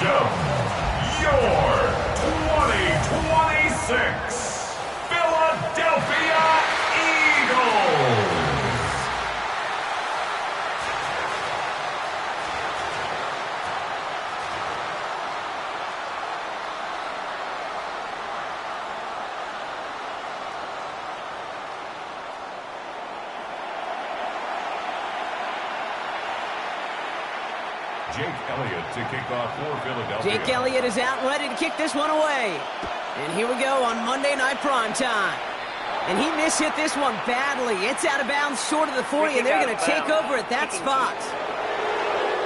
Belgium, your 2026 Philadelphia Eagles. Jake Elliott to kick off for Philadelphia. Jake Elliott is out ready to kick this one away. And here we go on Monday Night Primetime. And he mishit this one badly. It's out of bounds short of the 40, and they're going to take over at that spot.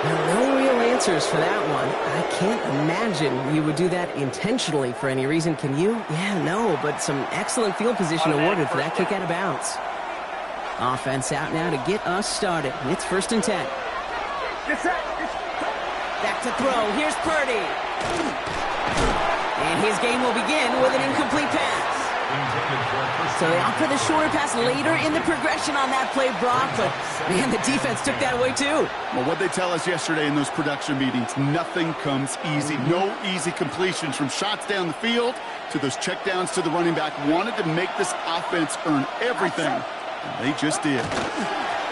Now, no real answers for that one. I can't imagine he would do that intentionally for any reason. Can you? Yeah, no, but some excellent field position awarded for that kick out of bounds. Offense out now to get us started. It's 1st and 10. Back to throw. Here's Purdy. And his game will begin with an incomplete pass. So they opt for the shorter pass later in the progression on that play, Brock. But, man, the defense took that away, too. Well, what they tell us yesterday in those production meetings, nothing comes easy. No easy completions from shots down the field to those checkdowns to the running back. Wanted to make this offense earn everything, and they just did.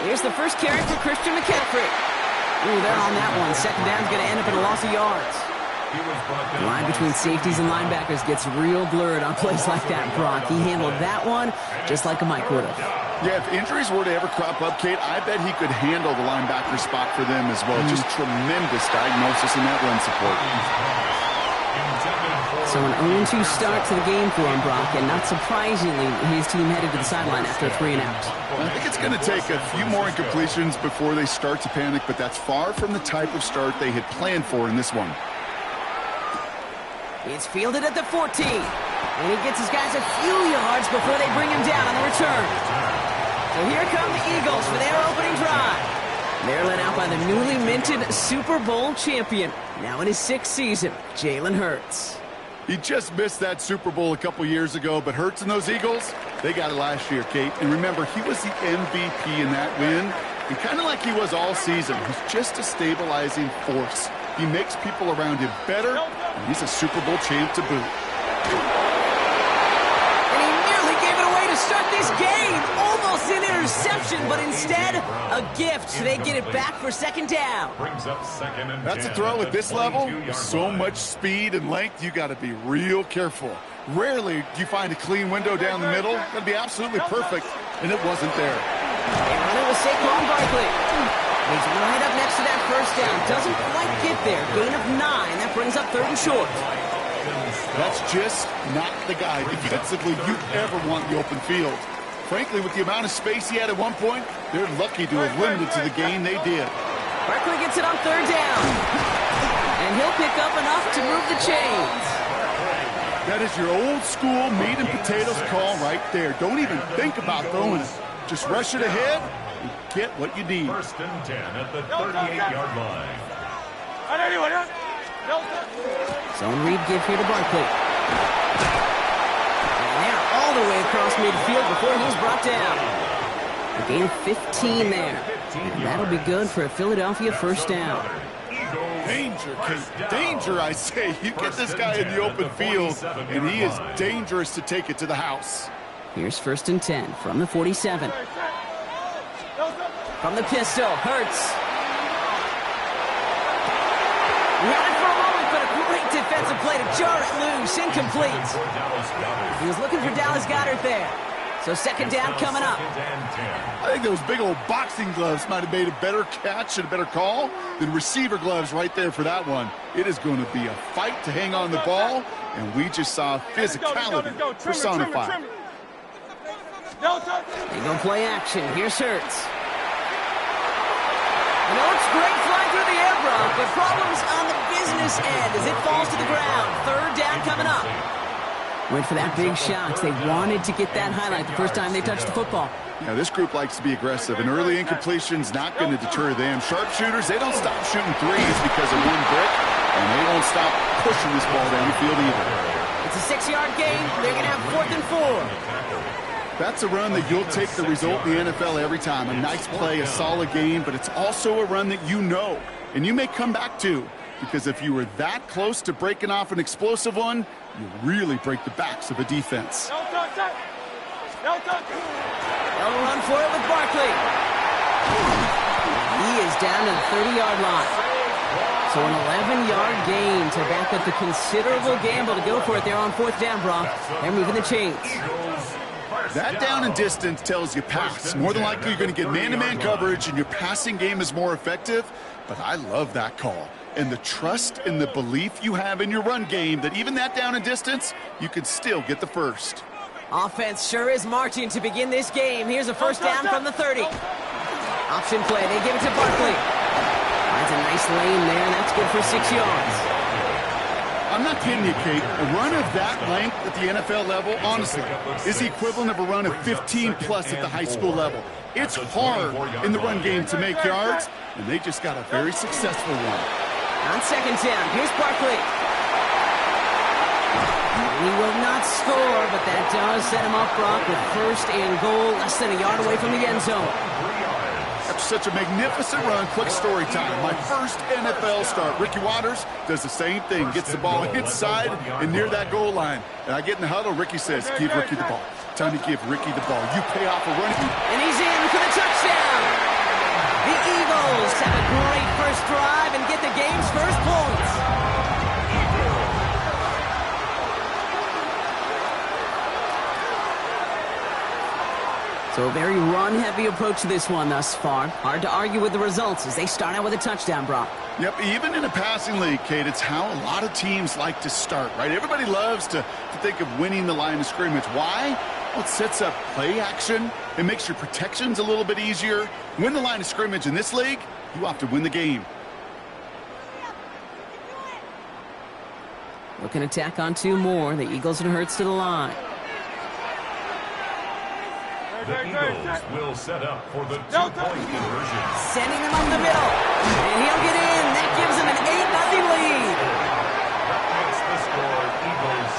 Here's the first carry for Christian McCaffrey. Ooh, they're on that one. Second down's going to end up in a loss of yards. The line between safeties and linebackers gets real blurred on plays like that, Brock. He handled that one just like a Mike would have. Yeah, if injuries were to ever crop up, Kate, I bet he could handle the linebacker spot for them as well. Just tremendous diagnosis in that run support. So an 0-2 start to the game for him, Brock, and not surprisingly, his team headed to the sideline after a 3-and-out. I think it's going to take a few more incompletions before they start to panic, but that's far from the type of start they had planned for in this one. It's fielded at the 14, and he gets his guys a few yards before they bring him down on the return. So here come the Eagles for their opening drive. They're led out by the newly minted Super Bowl champion, now in his 6th season, Jalen Hurts. He just missed that Super Bowl a couple years ago, but Hurts and those Eagles, they got it last year, Kate. And remember, he was the MVP in that win, and kind of like he was all season. He's just a stabilizing force. He makes people around him better, and he's a Super Bowl champ to boot. And he nearly gave it away to start this game. Almost an interception, but instead, a gift. So they get it back for 2nd down. That's a throw at this level. With so much speed and length, you got to be real careful. Rarely do you find a clean window down the middle. That'd be absolutely perfect, and it wasn't there. They run it with Saquon Barkley. He's right up next to that 1st down. Doesn't quite get there. Gain of 9. That brings up 3rd and short. That's just not the guy defensively you ever want in the open field. Frankly, with the amount of space he had at one point, they're lucky to have limited to the gain they did. Barkley gets it on 3rd down. And he'll pick up enough to move the chains. That is your old school meat and potatoes call right there. Don't even think about throwing it. Just rush it ahead and get what you need. 1st and 10 at the 38-yard line. Zone read give here to Barkley. And they're all the way across midfield before he's brought down. A gain of 15 there. And that'll be good for a Philadelphia 1st down. Danger, Kate. Danger, I say. You get this guy in the open field, and he is dangerous to take it to the house. Here's 1st and 10 from the 47. From the pistol, Hurts. Ran it for a moment, but a great defensive play to jar it loose. Incomplete. He was looking for Dallas Goedert there. So 2nd down coming up. I think those big old boxing gloves might have made a better catch and a better call than receiver gloves right there for that one. It is going to be a fight to hang on the ball, and we just saw physicality personified. They go play action. Here's Hurts. And it looks great flying through the air, Brock, but problems on the business end as it falls to the ground. 3rd down coming up. Went for that big shot. They wanted to get that highlight the first time they touched the football. Now, this group likes to be aggressive, and early incompletion's not going to deter them. Sharpshooters, they don't stop shooting threes because of one brick, and they won't stop pushing this ball down the field either. It's a 6-yard gain. They're going to have 4th and 4. That's a run that you'll take the result in the NFL every time. A nice play, a solid game, but it's also a run that you know, and you may come back to. because if you were that close to breaking off an explosive one, you really break the backs of a defense. They'll run for it with Barkley. He is down to the 30-yard line. So an 11-yard gain to back up the considerable gamble to go for it there on 4th down, Brock. They're moving the chains. That down and distance tells you pass. More than likely you're going to get man-to-man coverage and your passing game is more effective. But I love that call. And the trust and the belief you have in your run game that even that down and distance, you could still get the first. Offense sure is marching to begin this game. Here's a first down from the 30. Option play. They give it to Barkley. Finds a nice lane there, and that's good for 6 yards. I'm not kidding you, Kate. A run of that length at the NFL level, honestly, is the equivalent of a run of 15-plus at the high school level. It's hard in the run game to make yards, and they just got a very successful one. On 2nd down, here's Barkley. He will not score, but that does set him up, Brock, with 1st and goal, less than a yard away from the end zone. After such a magnificent run, quick story time. My first NFL start. Ricky Watters does the same thing. Gets the ball inside and near that goal line. And I get in the huddle. Ricky says, give Ricky the ball. Time to give Ricky the ball. You pay off a run. And he's in for the touchdown. The Eagles have a great first drive and get the game's first points. So a very run-heavy approach to this one thus far. Hard to argue with the results as they start out with a touchdown, Brock. Yep, even in a passing league, Kate, it's how a lot of teams like to start, right? Everybody loves to think of winning the line of scrimmage. Why? Well, it sets up play action. It makes your protections a little bit easier. Win the line of scrimmage in this league, you have to win the game. Looking to tack on 2 more. The Eagles and Hurts to the line. The Eagles will set up for the 2-point conversion. Sending him up the middle. And he'll get in. That gives him an 8-0 lead. That makes the score Eagles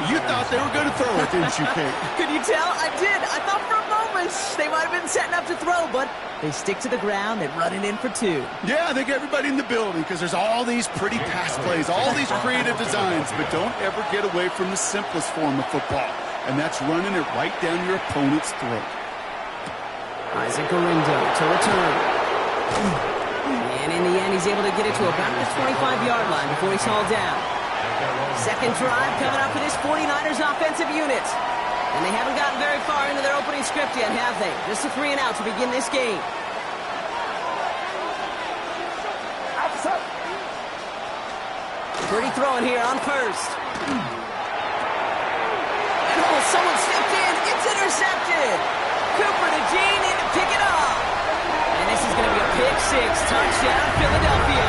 8. You thought they were going to throw it, didn't you, Kate? Could you tell? I did. I thought for a moment they might have been setting up to throw, but they stick to the ground and run it in for 2. Yeah, I think everybody in the building, because there's all these pretty pass plays, all these creative designs, but don't ever get away from the simplest form of football. And that's running it right down your opponent's throat. Isaac Gorindo to return. And in the end, he's able to get it to about the 25-yard line before he's hauled down. Second drive coming up for this 49ers offensive unit. And they haven't gotten very far into their opening script yet, have they? Just a 3 and out to begin this game. Pretty throwing here on 1st. Someone stepped in. It's intercepted. Cooper to Jean in to pick it up. And this is going to be a pick 6. Touchdown, Philadelphia.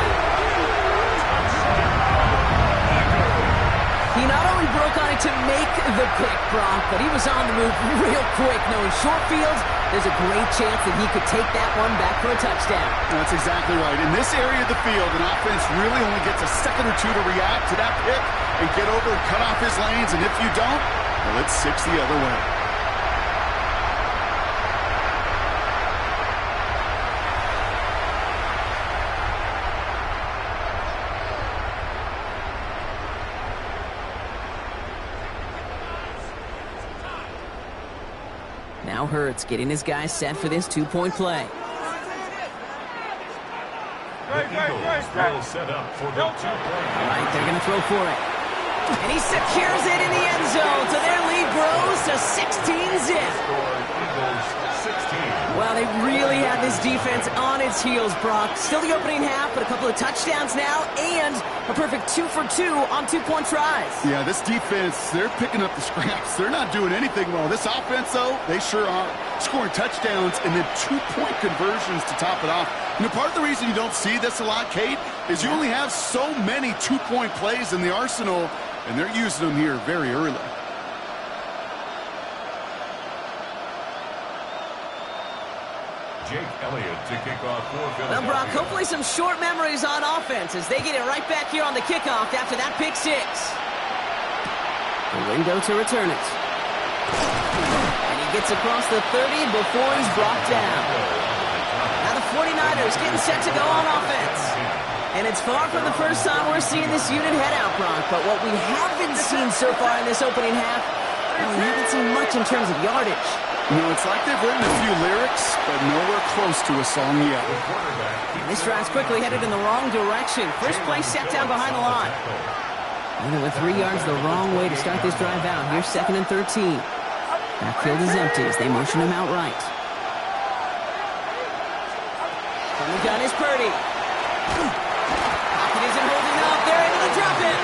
He not only broke on it to make the pick, Brock, but he was on the move real quick. Knowing short fields, there's a great chance that he could take that one back for a touchdown. That's exactly right. In this area of the field, an offense really only gets a second or 2 to react to that pick and get over and cut off his lanes. And if you don't, well, it's 6 the other way. Now Hurts getting his guys set for this 2-point play. The Eagles will set up for the 2-point. All right, they're going to throw for it. And he secures it in the end zone, so their lead grows to 16-zip. Well, they really have this defense on its heels, Brock. Still the opening half, but a couple of touchdowns now, and a perfect 2 for 2 on 2-point tries. Yeah, this defense, they're picking up the scraps. They're not doing anything well. This offense, though, they sure are scoring touchdowns and then 2-point conversions to top it off. You know, part of the reason you don't see this a lot, Kate, is you only have so many 2-point plays in the arsenal, and they're using them here very early. Jake Elliott to kick off for Philadelphia. Well, Brock, hopefully some short memories on offense as they get it right back here on the kickoff after that pick 6. The window to return it. And he gets across the 30 before he's brought down. Now the 49ers getting set to go on offense. And it's far from the first time we're seeing this unit head out, Brock. But what we haven't seen so far in this opening half, well, we haven't seen much in terms of yardage. You know, it's like they've written a few lyrics, but nowhere close to a song yet. This drive's quickly headed in the wrong direction. First play set down behind the line. And they went 3 yards the wrong way to start this drive out. Here's 2nd and 13. Backfield is empty as they motion him out right. From the gun is Purdy. Pocket isn't holding up. They're able to drop it.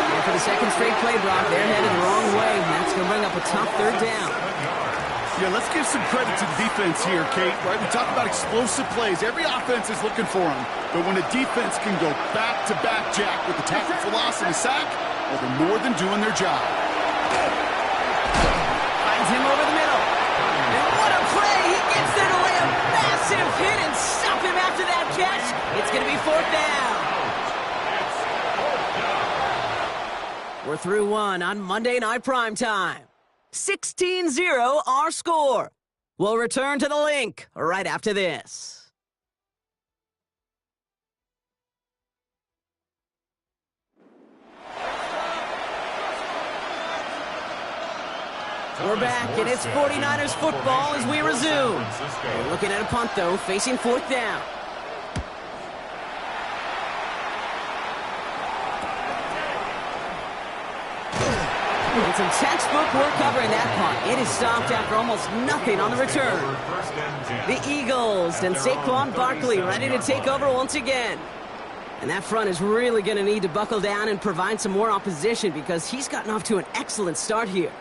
And for the second straight play, Brock, they're headed the wrong way. And that's going to bring up a tough 3rd down. Yeah, let's give some credit to the defense here, Kate. Right? We talk about explosive plays. Every offense is looking for them. But when a defense can go back-to-back, Jack, with the tackle for loss and a sack, well, they're more than doing their job. Finds him over the middle. And what a play! He gets there to lay a massive hit and stop him after that catch. It's going to be 4th down. We're through one on Monday Night Primetime. 16-0 our score. We'll return to the link right after this. We're back, and it's 49ers football as we resume. We're looking at a punt, though, facing 4th down. It's some textbook work covering that punt. It is stopped after almost nothing on the return. The Eagles and Saquon Barkley ready to take over once again. And that front is really going to need to buckle down and provide some more opposition because he's gotten off to an excellent start here.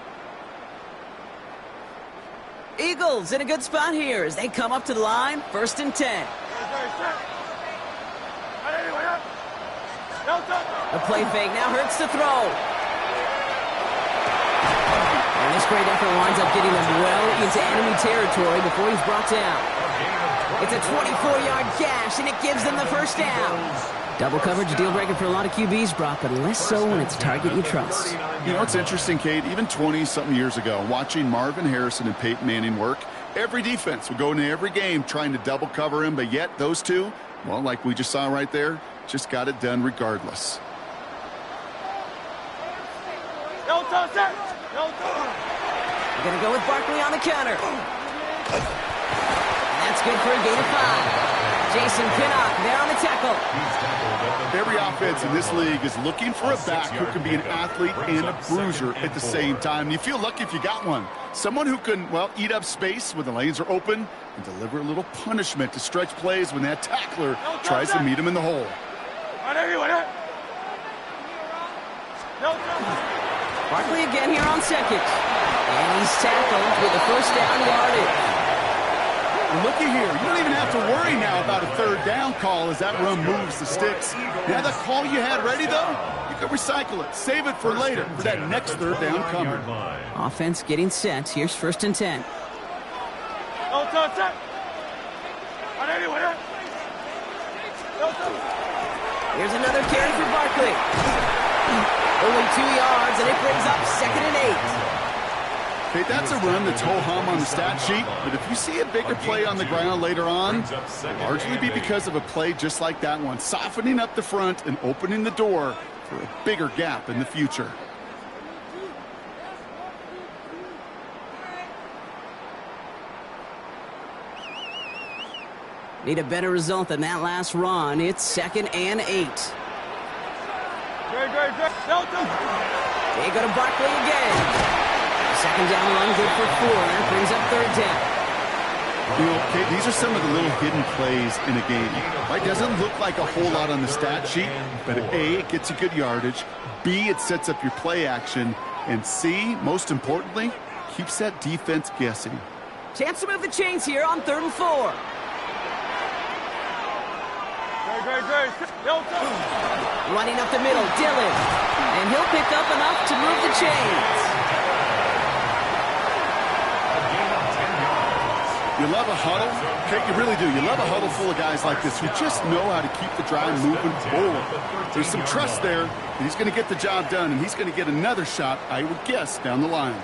Eagles in a good spot here as they come up to the line. 1st and 10. The play fake now hurts to throw. And this great effort winds up getting them well into enemy territory before he's brought down. It's a 24-yard gash, and it gives them the 1st down. Double coverage, a deal breaker for a lot of QBs, Brock, but less so when it's a target you trust. You know, it's interesting, Kate, even 20-something years ago, watching Marvin Harrison and Peyton Manning work, every defense would go into every game trying to double cover him, but yet those two, well, like we just saw right there, just got it done regardless. We're going to go with Barkley on the counter. And that's good for a gain of 5. Jason Pinnock there on the tackle. Every offense in this league is looking for a back who can be an athlete and a bruiser at the same time. You feel lucky if you got one. Someone who can, well, eat up space when the lanes are open and deliver a little punishment to stretch plays when that tackler tries to meet him in the hole. Barkley again here on 2nd. And he's tackled with the 1st down yardage. Looky here. You don't even have to worry now about a 3rd down call as that run moves the sticks. Now that call you had ready, though, you can recycle it. Save it for later for that next 3rd down coming. Offense getting set. Here's 1st and 10. Here's another carry for Barkley. Only 2 yards, and it brings up 2nd and 8. Hey, that's a run that's ho-hum on the stat sheet, but if you see a bigger play on the ground later on, it'll largely be because of a play just like that one, softening up the front and opening the door for a bigger gap in the future. Need a better result than that last run. It's 2nd and 8. They go to Barkley again. 2nd down run, good for 4. That brings up 3rd down. You know, Kate, these are some of the little hidden plays in a game. Right? Doesn't look like a whole lot on the stat sheet, but A, it gets you good yardage. B, it sets up your play action. And C, most importantly, keeps that defense guessing. Chance to move the chains here on 3rd and 4. Running up the middle, Dillon. And he'll pick up enough to move the chains. You love a huddle? Okay, you really do. You love a huddle full of guys like this who just know how to keep the drive moving forward. There's some trust there. He's going to get the job done, and he's going to get another shot, I would guess, down the line.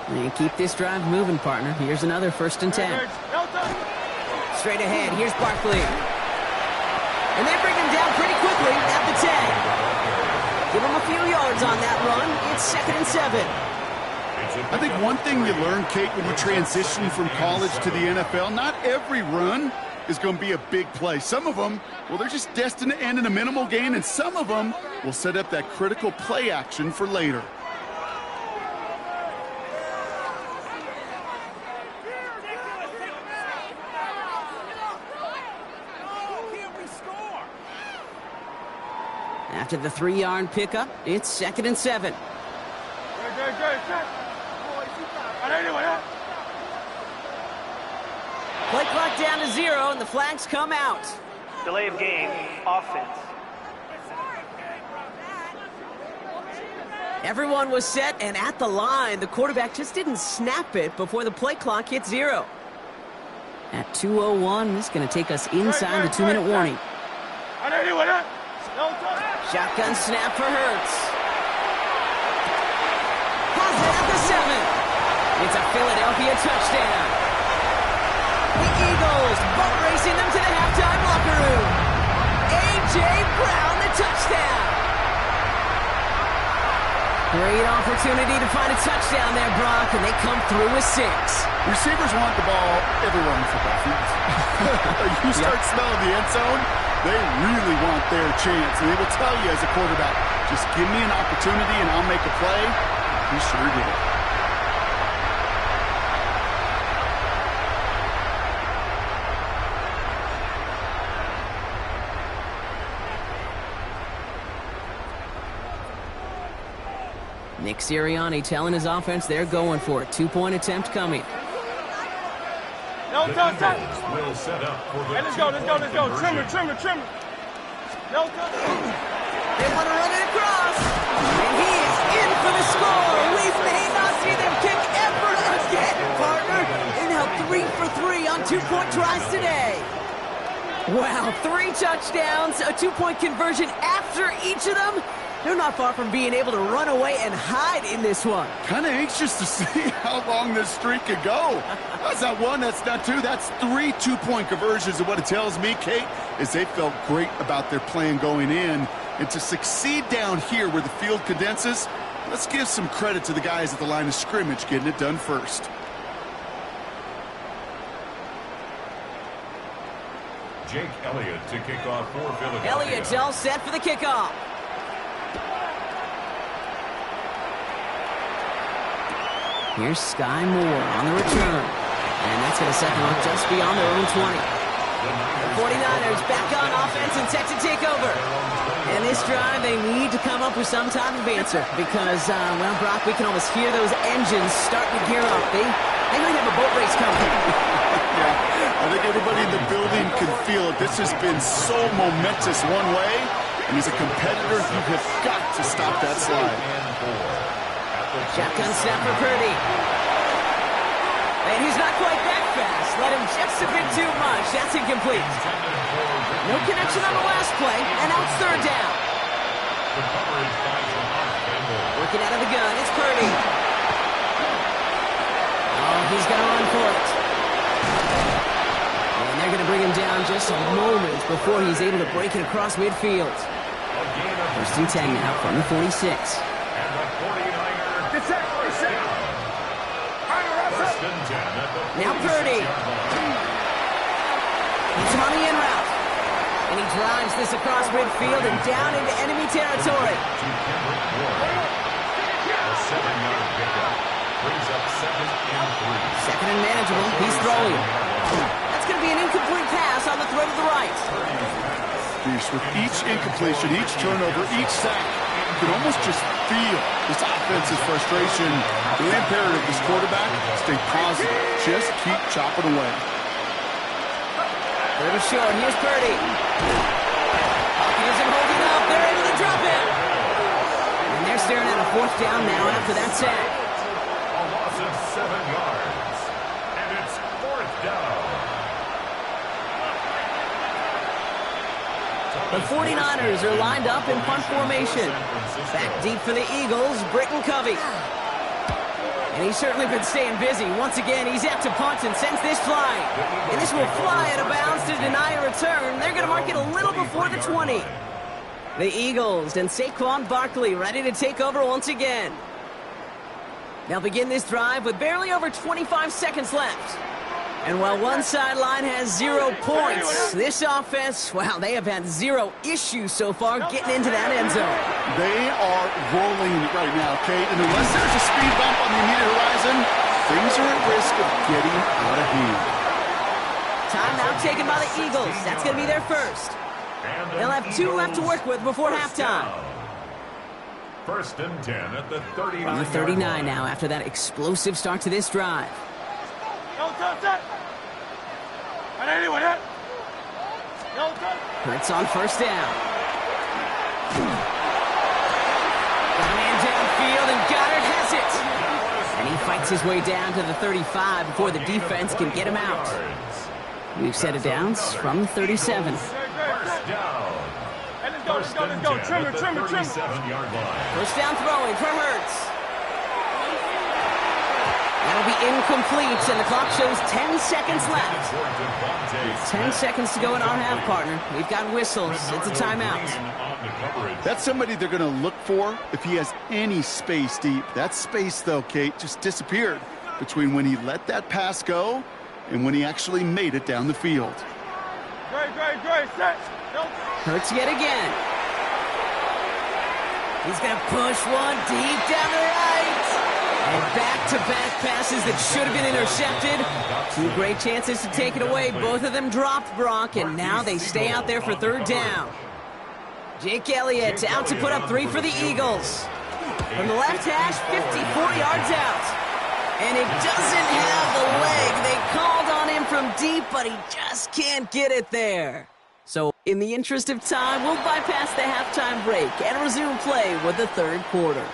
And keep this drive moving, partner. Here's another 1st and 10. Straight ahead, here's Barkley. And they bring him down pretty quickly at the 10. Give him a few yards on that run. It's 2nd and 7. I think one thing you learn, Kate, when you transition from college to the NFL, not every run is going to be a big play. Some of them, well, they're just destined to end in a minimal gain, and some of them will set up that critical play action for later. After the 3-yard pickup, it's 2nd and 7. Play clock down to 0, and the flags come out. Delay of game, offense. Everyone was set and at the line. The quarterback just didn't snap it before the play clock hit 0. At 2:01, this is going to take us inside the 2-minute warning. Shotgun snap for Hurts. Has it at the 7. It's a Philadelphia touchdown. The Eagles butt racing them to the halftime locker room. A.J. Brown, the touchdown. Great opportunity to find a touchdown there, Brock, and they come through with 6. Receivers want the ball everywhere on the football field. You start smelling the end zone, they really want their chance. And they will tell you as a quarterback, just give me an opportunity and I'll make a play. He sure did. Nick Sirianni telling his offense they're going for it. 2-point attempt coming. The Eagles will set up for the let's go. Trimmer. No touch. They want to run it across. And he is in for the score. We may not see them kick ever again, partner. They're now 3 for 3 on 2-point tries today. Wow, 3 touchdowns, a 2-point conversion after each of them. They're not far from being able to run away and hide in this one. Kind of anxious to see how long this streak could go. That's not 1, that's not 2, that's 3 2-point conversions. And what it tells me, Kate, is they felt great about their plan going in. And to succeed down here where the field condenses, let's give some credit to the guys at the line of scrimmage getting it done first. Jake Elliott to kick off for Philadelphia. Elliott's all set for the kickoff. Here's Sky Moore on the return. And that's going to set them up just beyond their own 20. The 49ers back on offense and set to take over. And this drive, they need to come up with some type of answer because, well, Brock, we can almost hear those engines starting to gear up. They might have a boat race coming. Yeah, I think everybody in the building can feel it. This has been so momentous one way. And as a competitor, you have got to stop that slide. Shotgun snap for Purdy. And he's not quite that fast. Let him just a bit too much. That's incomplete. No connection on the last play, and now it's 3rd down. Working out of the gun, it's Purdy. Oh, he's going to run for it. And they're going to bring him down just moments before he's able to break it across midfield. 1st and 10 now from the 46. Now Purdy. He's on the in route. And he drives this across midfield and down into enemy territory. Second and manageable. He's throwing. That's going to be an incomplete pass on the throw to the right. With each incompletion, each turnover, each sack, you can almost just feel this offense's frustration. Really imperative, this quarterback, stay positive. Just keep chopping away. Third and short. Here's Purdy. Hawkins isn't holding up. They're able to drop it. And they're staring at a 4th down now after that sack. A loss of 7 yards. And it's 4th down. The 49ers are lined up in punt formation. Back deep for the Eagles, Britton Covey. And he's certainly been staying busy. Once again, he's out to punt and sends this flying. And this will fly out of bounds to deny a return. They're going to mark it a little before the 20. The Eagles and Saquon Barkley ready to take over once again. They'll begin this drive with barely over 25 seconds left. And while one sideline has 0 points, this offense, wow, they have had 0 issues so far getting into that end zone. They are rolling right now, Kate, and unless there's a speed bump on the immediate horizon, things are at risk of getting out of hand. Timeout taken by the Eagles. That's going to be their first. They'll have 2 left to work with before halftime. First and 10 at the 39. On the 39 now after that explosive start to this drive. Hurts on first down. Got a man downfield, and Goddard has it. And he fights his way down to the 35 before the defense can get him out. We've set it downs from the 37. First down. Let's go. Trimmer. 37-yard line. First down throwing for Hurts. That'll be incomplete, and the clock shows 10 seconds left. 10 seconds to go in our half, partner. We've got whistles. It's a timeout. That's somebody they're going to look for if he has any space deep. That space, though, Kate, just disappeared between when he let that pass go and when he actually made it down the field. Great. Set. Hurts yet again. He's going to push one deep down the right. And back-to-back passes that should have been intercepted. 2 great chances to take it away. Both of them dropped, Brock, and now they stay out there for third down. Jake Elliott out to put up 3 for the Eagles. From the left hash, 54 yards out. And it doesn't have the leg. They called on him from deep, but he just can't get it there. So, in the interest of time, we'll bypass the halftime break and resume play with the third quarter.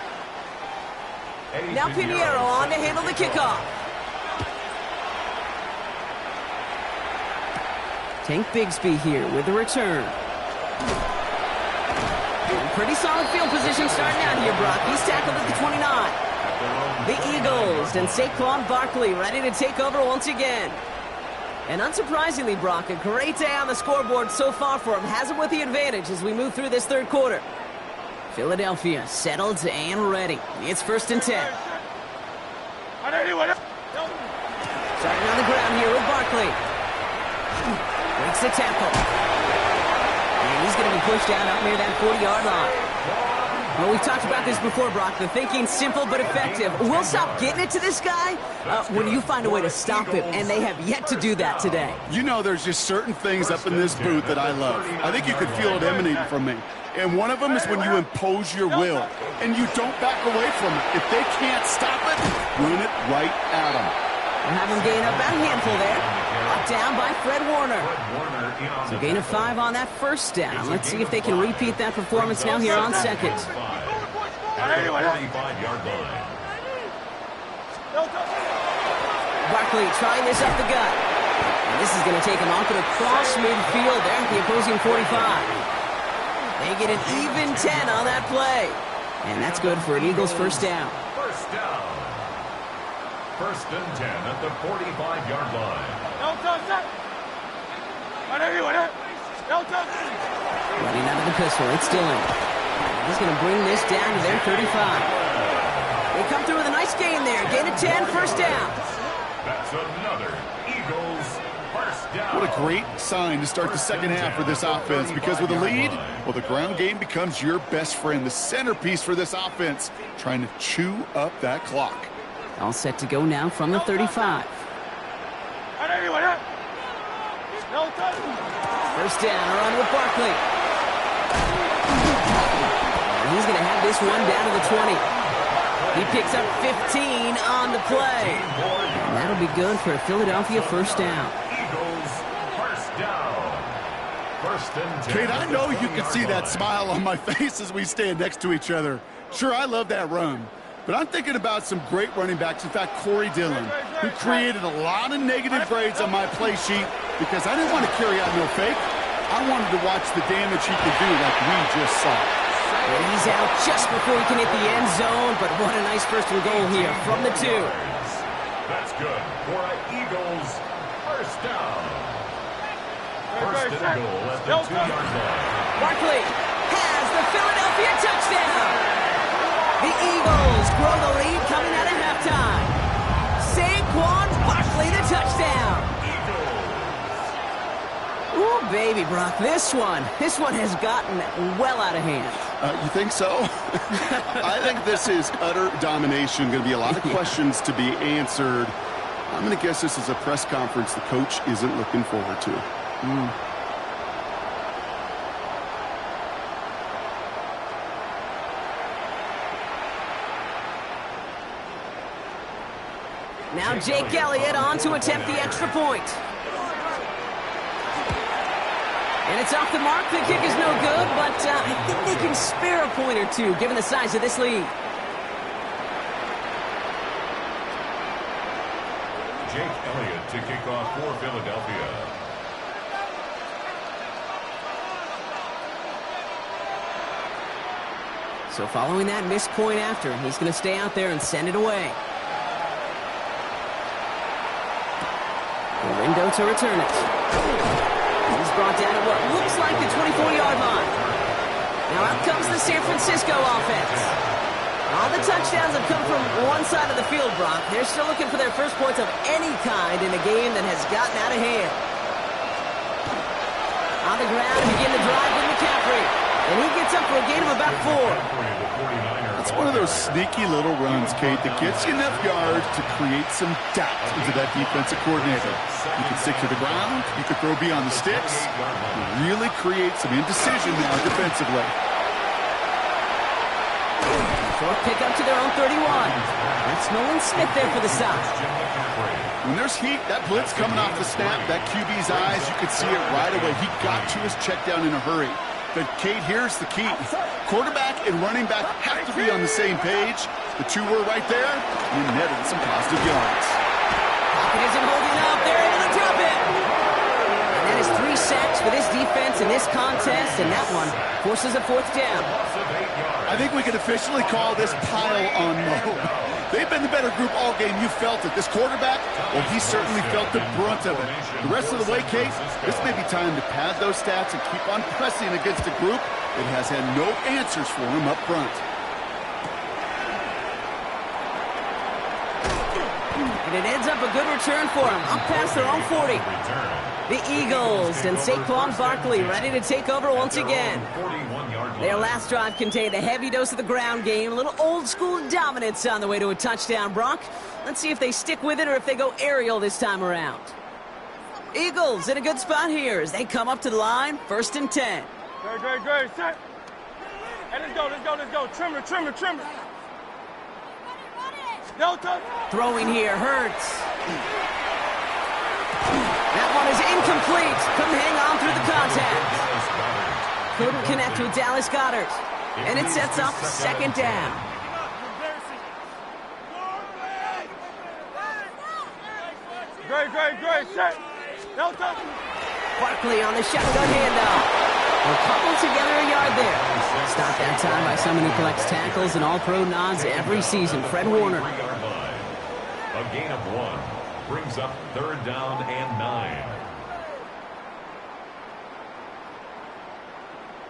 Now Pinheiro on to handle the kickoff. Tank Bigsby here with the return. Pretty solid field position starting out here, Brock. He's tackled at the 29. The Eagles and Saquon Barkley ready to take over once again. And unsurprisingly, Brock, a great day on the scoreboard so far for him. Has him with the advantage as we move through this third quarter. Philadelphia settled and ready. It's first and 10. Starting on the ground here with Barkley. Breaks the tackle. And he's going to be pushed out up near that 40-yard line. Well, we've talked about this before, Brock. The thinking's simple but effective. We'll stop getting it to this guy when you find a way to stop him, and they have yet to do that today. You know, there's just certain things up in this booth that I love. I think you could feel it emanating from me. And one of them is when you impose your will, and you don't back away from it. If they can't stop it, run it right at them. We'll have him gain up about a handful there. Brought down by Fred Warner. So gain of 5 on that first down. Let's see if they can repeat that performance now here on second. Barkley trying this up the gut. And this is going to take him off and across midfield there at the opposing 45. They get an even 10 on that play. And that's good for an Eagles first down. First down. First and 10 at the 45-yard line. Running out of the pistol. It's Dillon. He's going to bring this down to their 35. They come through with a nice gain there. Gain of 10, first down. That's another Eagles first down. What a great sign to start the second half for this offense, because with a lead, well, the ground game becomes your best friend, the centerpiece for this offense, trying to chew up that clock. All set to go now from the 35. First down, around with Barkley. And he's going to have this one down to the 20. He picks up 15 on the play. And that'll be good for a Philadelphia first down. Eagles first down. First and 10. Kate, I know you can see that smile on my face as we stand next to each other. Sure, I love that run. But I'm thinking about some great running backs. In fact, Corey Dillon, who created a lot of negative grades on my play sheet because I didn't want to carry out no fake. I wanted to watch the damage he could do like we just saw. And he's out just before he can hit the end zone, but what a nice first and goal here from the 2. That's good for an Eagles first down. First and goal at the 2-yard line. Barkley has the Philadelphia touchdown. The Eagles grow the lead coming out of halftime. Saquon Barkley the touchdown. Ooh, baby, Brock, this one has gotten well out of hand. You think so? I think this is utter domination. Going to be a lot of questions to be answered. I'm going to guess this is a press conference the coach isn't looking forward to. Now Jake Elliott on to attempt the extra point. And it's off the mark. The kick is no good, but I think they can spare a point or two, given the size of this lead. Jake Elliott to kick off for Philadelphia. So following that missed point after, he's going to stay out there and send it away. Window to return it. He's brought down at what looks like the 24-yard line. Now out comes the San Francisco offense. All the touchdowns have come from one side of the field, Brock. They're still looking for their first points of any kind in a game that has gotten out of hand. On the ground, begin the drive with McCaffrey. And he gets up for a gain of about 4. It's one of those sneaky little runs, Kate, that gets you enough yards to create some doubt into that defensive coordinator. You can stick to the ground, you can throw beyond the sticks, really create some indecision now defensively. Short pick up to their own 31. That's Nolan Smith there for the stop. When there's heat, that blitz coming off the snap, that QB's eyes, you could see it right away. He got to his check down in a hurry. But, Kate, here's the key. Quarterback and running back have to be on the same page. The two were right there, and he netted some positive yards. Pocket isn't holding up. They're able to drop it. And that is 3 sacks for this defense in this contest, and that one forces a 4th down. I think we can officially call this pile on mode. They've been the better group all game. You felt it. This quarterback, well, he certainly felt the brunt of it. The rest of the way, Kate, this may be time to pad those stats and keep on pressing against a group that has had no answers for him up front. And it ends up a good return for him, up past their own 40. The Eagles and Saquon Barkley ready to take over once again. Their last drive contained a heavy dose of the ground game, a little old-school dominance on the way to a touchdown, Brock. Let's see if they stick with it or if they go aerial this time around. Eagles in a good spot here as they come up to the line, 1st and 10. Great, set. Hey, let's go. Trimmer. No touch. Throwing here, Hurts. That one is incomplete. Couldn't hang on through the contact. Couldn't connect with Dallas Goedert. And it sets up 2nd down. Great, set. No touch. Barkley on the shotgun handoff. We'll couple together a yard there. Stopped that time by someone who collects tackles and all-pro nods every season, Fred Warner. A gain of 1 brings up 3rd down and 9.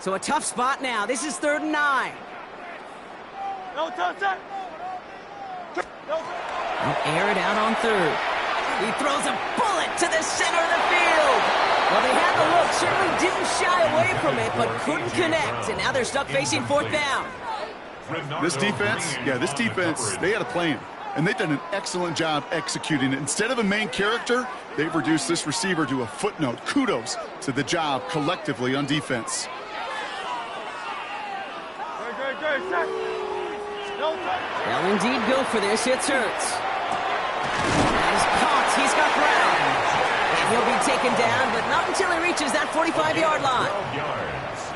So a tough spot now. This is 3rd and 9. No touch. They'll air it out on 3rd. He throws a bullet to the center of the field. Well, they had the look, certainly didn't shy away from it, but couldn't connect, and now they're stuck facing 4th down. This defense, they had a plan, and they've done an excellent job executing it. Instead of a main character, they've reduced this receiver to a footnote. Kudos to the job collectively on defense. Great, set. No touch. They'll indeed go for this. It's Hurts. He's caught. He's got Brown. And he'll be taken down, but not until he reaches that 45-yard line.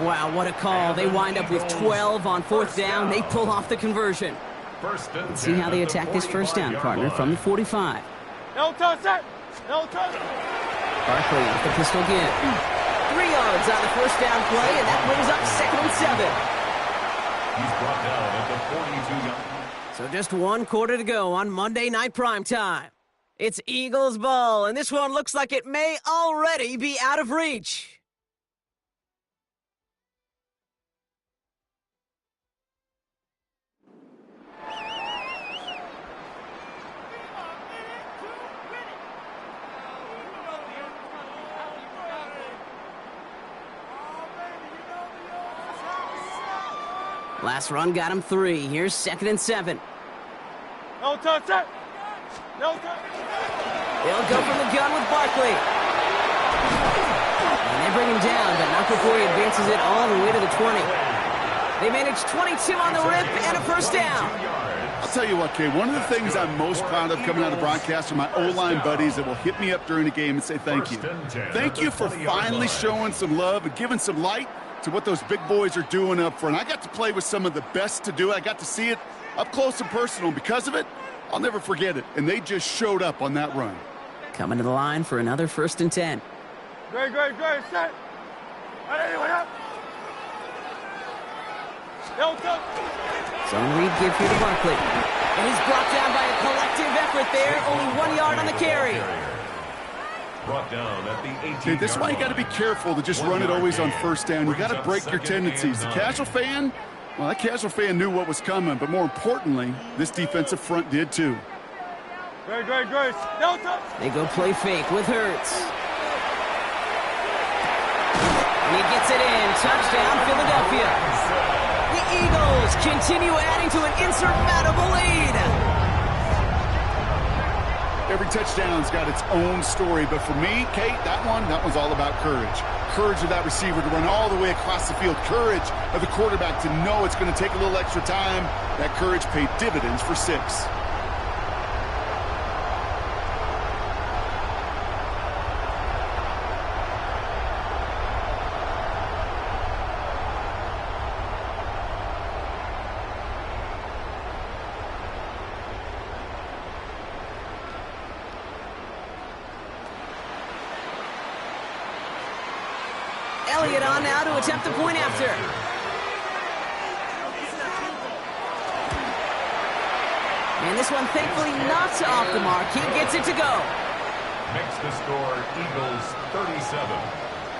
Wow, what a call. They wind up with 12 on 4th down. They pull off the conversion. Let's see how they attack this 1st down, partner, from the 45. No touch, set. No touch. Barkley with the pistol again. 3 yards on the 1st down play, and that brings up 2nd and 7. He's brought down at the 42-yard. So just 1 quarter to go on Monday Night Primetime. It's Eagles ball, and this one looks like it may already be out of reach. Last run got him 3. Here's 2nd and 7. No touch it. No touch. They'll go from the gun with Barkley. And they bring him down, but not before he advances it all the way to the 20. They manage 22 on the rip and a first down. I'll tell you what, Kay, one of the things I'm most proud of coming out of broadcast are my O-line buddies that will hit me up during the game and say thank you. Thank you for finally showing some love and giving some light to what those big boys are doing up front. I got to play with some of the best to do it. I got to see it up close and personal. Because of it, I'll never forget it. And they just showed up on that run. Coming to the line for another 1st and 10. Great. Set. Anyway, up. No touch. Zone read give here to Barkley. And he's brought down by a collective effort there. Only 1 yard on the carry. Brought down at the 18. Okay, this is why you got to be careful to just run it always on first down. You got to break your tendencies. The casual fan, well, that casual fan knew what was coming, but more importantly, this defensive front did too. Great. No touch. They go play fake with Hurts. And he gets it in. Touchdown, Philadelphia. The Eagles continue adding to an insurmountable lead. Every touchdown's got its own story, but for me, Kate, that one's all about courage. Courage of that receiver to run all the way across the field. Courage of the quarterback to know it's going to take a little extra time. That courage paid dividends for 6. Elliott on now to attempt the point after. And this one thankfully not off the mark. He gets it to go. Makes the score Eagles 37,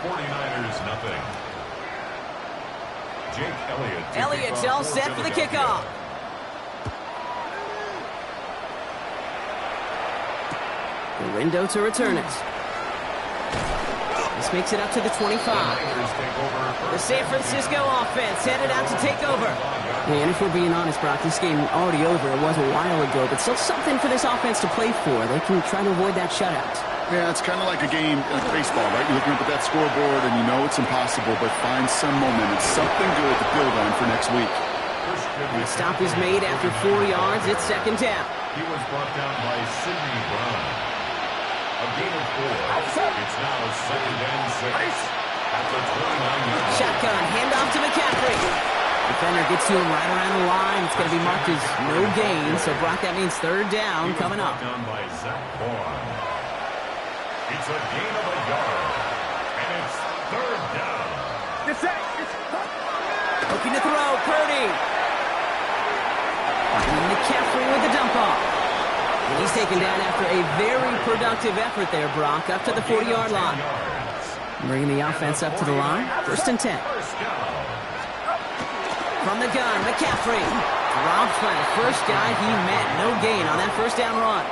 49ers nothing. Jake Elliott. Elliott's all set for the kickoff. The window to return it. This makes it up to the 25. The San Francisco offense headed out to take over. And if we're being honest, Brock, this game already over. It was a while ago, but still something for this offense to play for. They can try to avoid that shutout. Yeah, it's kind of like a game, like baseball, right? You're looking up at that scoreboard, and you know it's impossible, but find some momentum, something good to build on for next week. And the stop is made after 4 yards. It's 2nd down. He was brought down by Sidney Brown. A gain of 4. It's now 2nd and 6. At the 29-yard line. Shotgun, handoff to McCaffrey. Defender gets to him right around the line. It's going to be marked as no gain. So, Brock, that means 3rd down coming up. Down by Zach Vaughn. It's a gain of 1 yard. And it's 3rd down. Looking to throw, Purdy. And McCaffrey with the dump off. And he's taken down after a very productive effort there, Brock, up to the 40-yard line. Bringing the offense up to the line. 1st and 10. From the gun, McCaffrey. Dropped by the first guy he met. No gain on that 1st down run.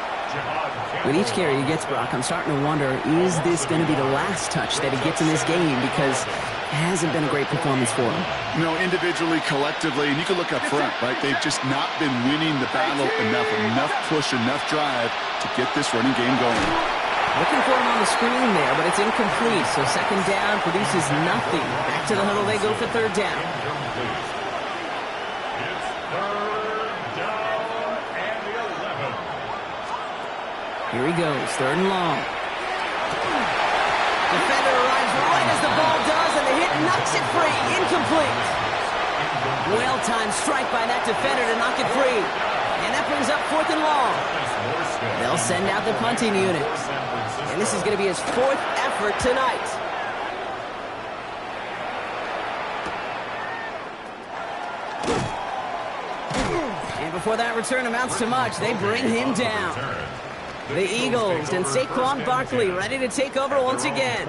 With each carry he gets, Brock, I'm starting to wonder, is this going to be the last touch that he gets in this game? Because it hasn't been a great performance for him. You know, individually, collectively, and you can look up front, right? They've just not been winning the battle enough push, enough drive to get this running game going. Looking for him on the screen there, but it's incomplete. So 2nd down produces nothing. Back to the huddle they go for 3rd down. It's 3rd down and 11. Here he goes, 3rd and long. Defender arrives right as the ball does, and the hit knocks it free. Incomplete. Well-timed strike by that defender to knock it free. And that brings up 4th and long. They'll send out the punting unit. And this is going to be his 4th effort tonight. before that return amounts to much, they bring him down. The Eagles and Saquon Barkley ready to take over once again.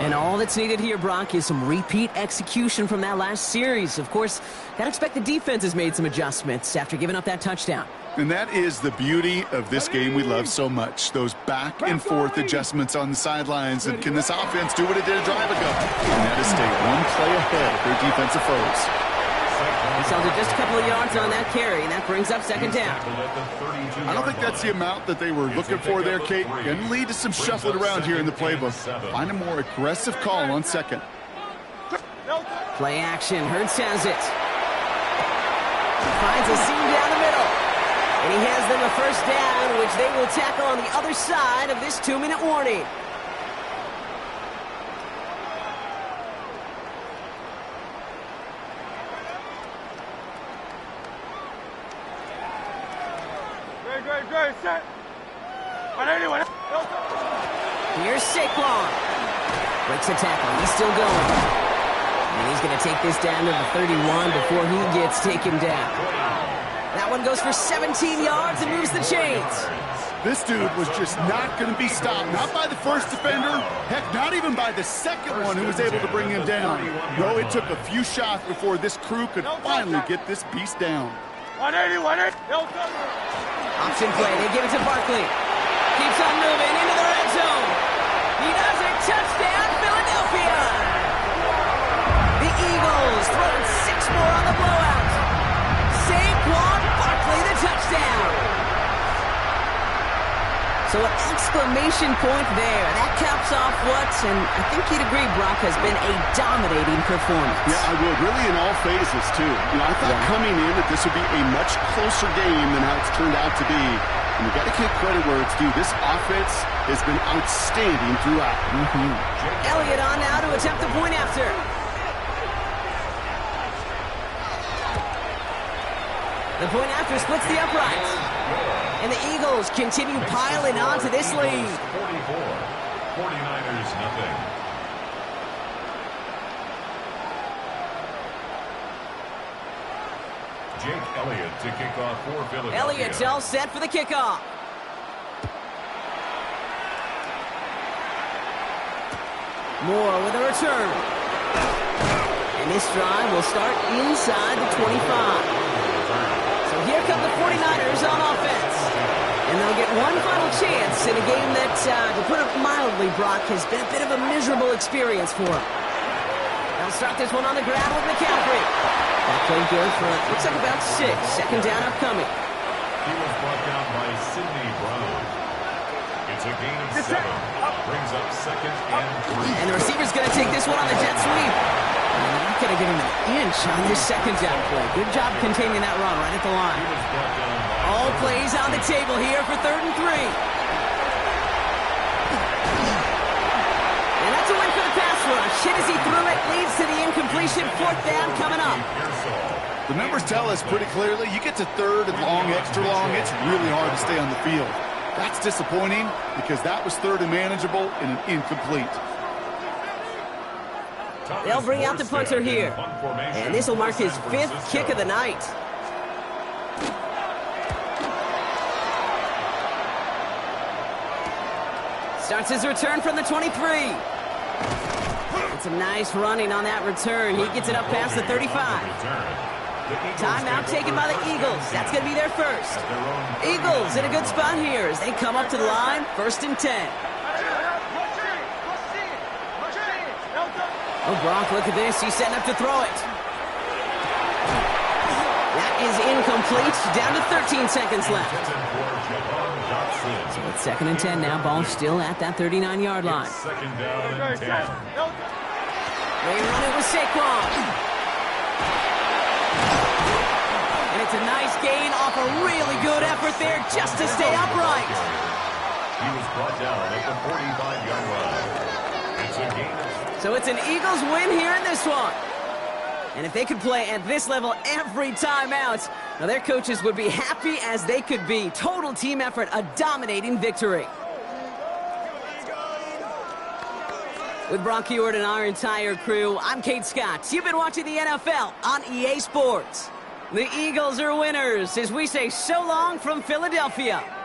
And all that's needed here, Brock, is some repeat execution from that last series. Of course, gotta expect the defense has made some adjustments after giving up that touchdown. And that is the beauty of this game we love so much. Those back and forth adjustments on the sidelines. And can this offense do what it did a drive ago? And that is stay one play ahead of their defensive foes. He's held it just a couple of yards on that carry, and that brings up second down. I don't think that's the amount that they were looking for there, Kate. Can lead to some shuffling around here in the playbook. Find a more aggressive call on second. Play action. Hurts has it. Finds a seam down the middle. And he has them a first down, which they will tackle on the other side of this 2-minute warning. Great, set. Here's Saquon. Breaks the tackle. He's still going. And he's going to take this down to the 31 before he gets taken down. That one goes for 17 yards and moves the chains. This dude was just not going to be stopped. Not by the first defender. Heck, not even by the second one who was able to bring him down. No, it took a few shots before this crew could finally get this beast down. 180. Option play. They give it to Barkley. Keeps on moving into the red zone. He does it. Touchdown, Philadelphia. The Eagles throwing 6 more on the blowout. Saquon Barkley, the touchdown. So an exclamation point there. That caps off what, and I think you'd agree, Brock, has been a dominating performance. Yeah, I would. Really in all phases, too. I thought coming in that this would be a much closer game than how it's turned out to be. And you got to give credit where it's due. This offense has been outstanding throughout. Elliott on now to attempt the point after. The point after splits the uprights. And the Eagles continue piling on to this lead. 44. 49ers, nothing. Jake Elliott to kick off for Philadelphia. Elliott's all set for the kickoff. Moore with a return. And this drive will start inside the 25. So here come the 49ers on offense. And they'll get one final chance in a game that, to put it mildly, Brock, has been a bit of a miserable experience for them. They'll start this one on the ground with McCaffrey. That play good for, looks like about 6. Second down upcoming. He was brought down by Sidney Brown. It's a gain of 7. Brings up second and 3. And the receiver's going to take this one on the jet sweep. And he's going to give him an inch on this second down play. Good job containing that run right at the line. He was brought down by All plays on the table here for 3rd and 3. And that's a win for the pass rush. Hit as he threw it, leads to the incompletion. 4th down coming up. The numbers tell us pretty clearly, you get to 3rd and long, extra long, it's really hard to stay on the field. That's disappointing because that was 3rd and manageable and an incomplete. They'll bring out the punter here. And this will mark his 5th kick of the night. Starts his return from the 23. It's a nice running on that return. He gets it up past the 35. Timeout taken by the Eagles. That's going to be their first. Eagles in a good spot here as they come up to the line. 1st and 10. Oh, Brock, look at this. He's setting up to throw it. That is incomplete. Down to 13 seconds left. So it's 2nd and 10 now. Ball still at that 39-yard line. second down and 10. They run it with Saquon. And it's a nice gain off a really good effort there just to stay upright. He was brought down at the 45-yard line. It's a gain. So it's an Eagles win here in this one. And if they could play at this level every time out, now their coaches would be happy as they could be. Total team effort, a dominating victory. With Brock Heward and our entire crew, I'm Kate Scott. You've been watching the NFL on EA Sports. The Eagles are winners as we say so long from Philadelphia.